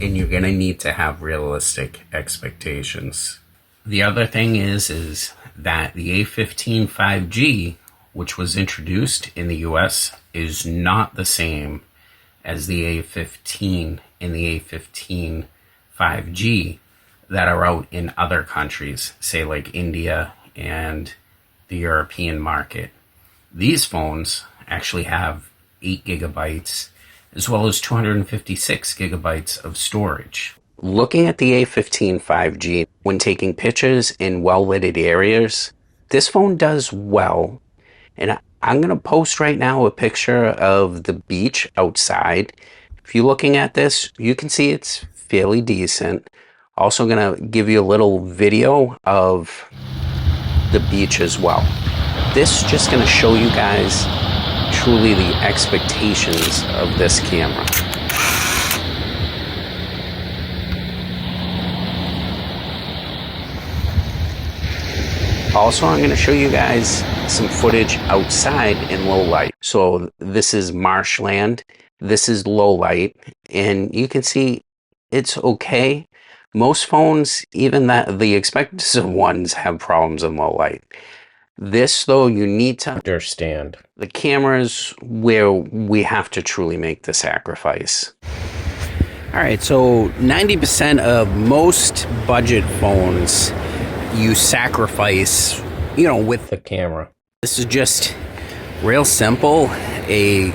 and you're going to need to have realistic expectations. The other thing is that the A15 5G, which was introduced in the US, is not the same as the A15 and the A15 5G that are out in other countries, say like India and the European market. These phones actually have 8 gigabytes as well as 256 gigabytes of storage. Looking at the A15 5G, when taking pictures in well-lit areas, this phone does well. And I'm going to post right now a picture of the beach outside. If you're looking at this, you can see it's fairly decent. Also going to give you a little video of the beach as well. This is just going to show you guys truly the expectations of this camera. Also, I'm going to show you guys some footage outside in low light. So this is Marshland. This is low light, and you can see it's okay. Most phones, even the expensive ones, have problems in low light. This, though, you need to understand. The camera's where we have to truly make the sacrifice. All right, so 90% of most budget phones, you sacrifice, with the camera. This is just real simple, a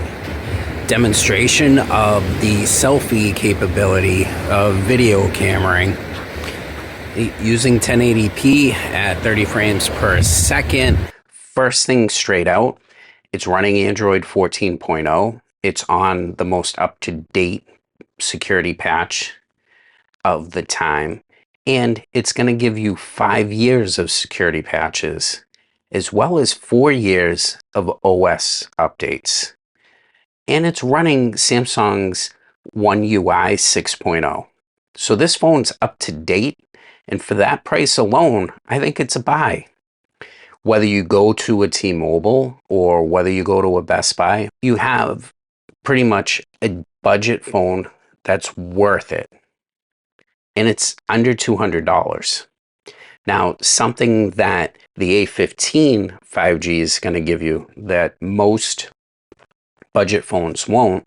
demonstration of the selfie capability of video cameraing. Using 1080p at 30 frames per second. First thing straight out, it's running Android 14.0. It's on the most up-to-date security patch of the time. And it's going to give you 5 years of security patches, as well as 4 years of OS updates. And it's running Samsung's One UI 6.0. So this phone's up to date. And for that price alone, I think it's a buy. Whether you go to a T-Mobile or whether you go to a Best Buy, you have pretty much a budget phone that's worth it. And it's under $200. Now, something that the A15 5G is going to give you that most budget phones won't,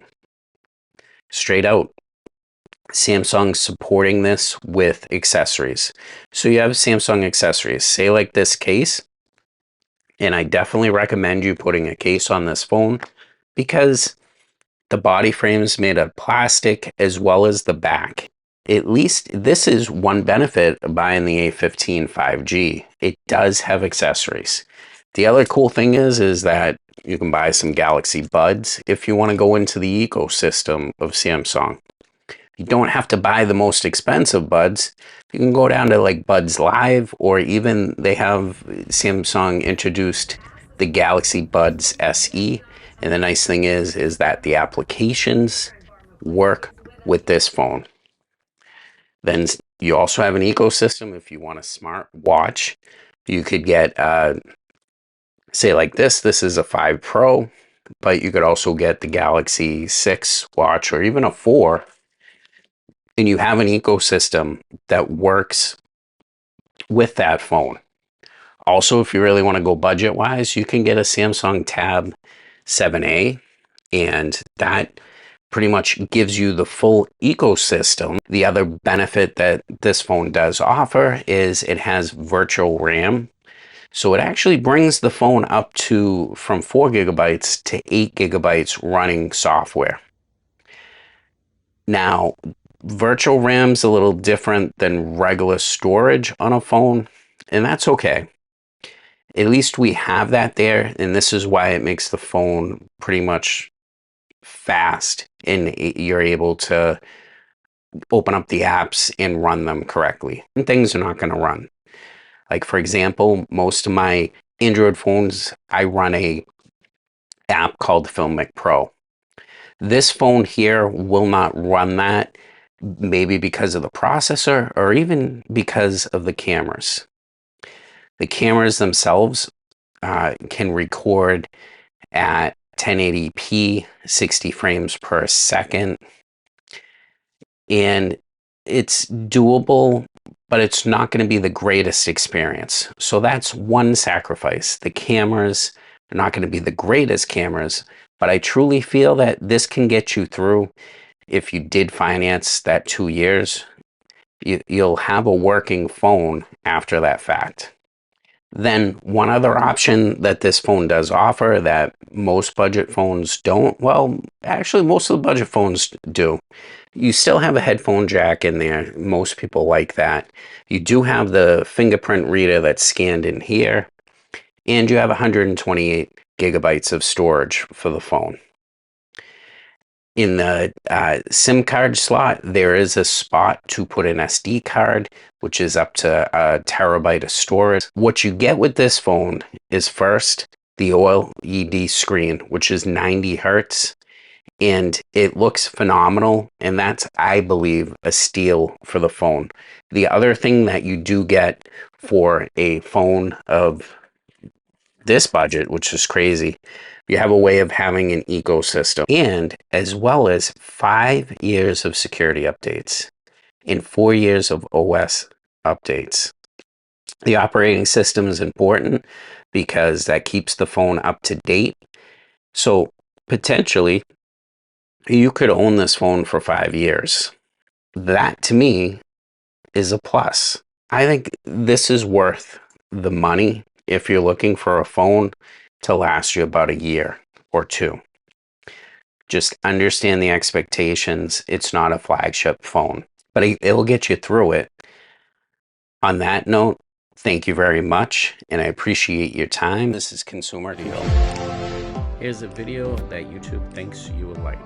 straight out, Samsung supporting this with accessories. So you have Samsung accessories, say like this case, and I definitely recommend you putting a case on this phone because the body frame is made of plastic as well as the back. At least this is one benefit of buying the A15 5G. It does have accessories. The other cool thing is that you can buy some Galaxy Buds if you want to go into the ecosystem of Samsung. You don't have to buy the most expensive buds. You can go down to like Buds Live, or even they have Samsung introduced the Galaxy Buds SE. And the nice thing is that the applications work with this phone. Then you also have an ecosystem. If you want a smart watch, you could get, say like this is a 5 Pro, but you could also get the Galaxy 6 watch or even a 4. And you have an ecosystem that works with that phone. Also, if you really want to go budget-wise, you can get a Samsung Tab 7A, and that pretty much gives you the full ecosystem. The other benefit that this phone does offer is it has virtual RAM. So it actually brings the phone up to from 4 gigabytes to 8 gigabytes running software. Now, virtual RAM's a little different than regular storage on a phone, and that's okay. At least we have that there, and this is why it makes the phone pretty much fast, and you're able to open up the apps and run them correctly. And things are not going to run. Like, for example, most of my Android phones, I run a app called Filmic Pro. This phone here will not run that, maybe because of the processor or even because of the cameras. The cameras themselves can record at 1080p, 60 frames per second. And it's doable, but it's not going to be the greatest experience. So that's one sacrifice. The cameras are not going to be the greatest cameras, but I truly feel that this can get you through. If you did finance that 2 years, you'll have a working phone after that fact. Then one other option that this phone does offer that most budget phones don't, well, actually most of the budget phones do. You still have a headphone jack in there. Most people like that. You do have the fingerprint reader that's scanned in here, and you have 128 gigabytes of storage for the phone. In the SIM card slot, there is a spot to put an SD card, which is up to a terabyte of storage. What you get with this phone is first the OLED screen, which is 90 hertz, and it looks phenomenal. And that's, I believe, a steal for the phone. The other thing that you do get for a phone of this budget, which is crazy, you have a way of having an ecosystem, and as well as 5 years of security updates and 4 years of OS updates. The operating system is important because that keeps the phone up to date. So potentially you could own this phone for 5 years. That to me is a plus. I think this is worth the money if you're looking for a phone to last you about a year or two. Just understand the expectations. It's not a flagship phone, but it'll get you through it. On that note, thank you very much, and I appreciate your time. This is Consumer Deal. Here's a video that YouTube thinks you would like.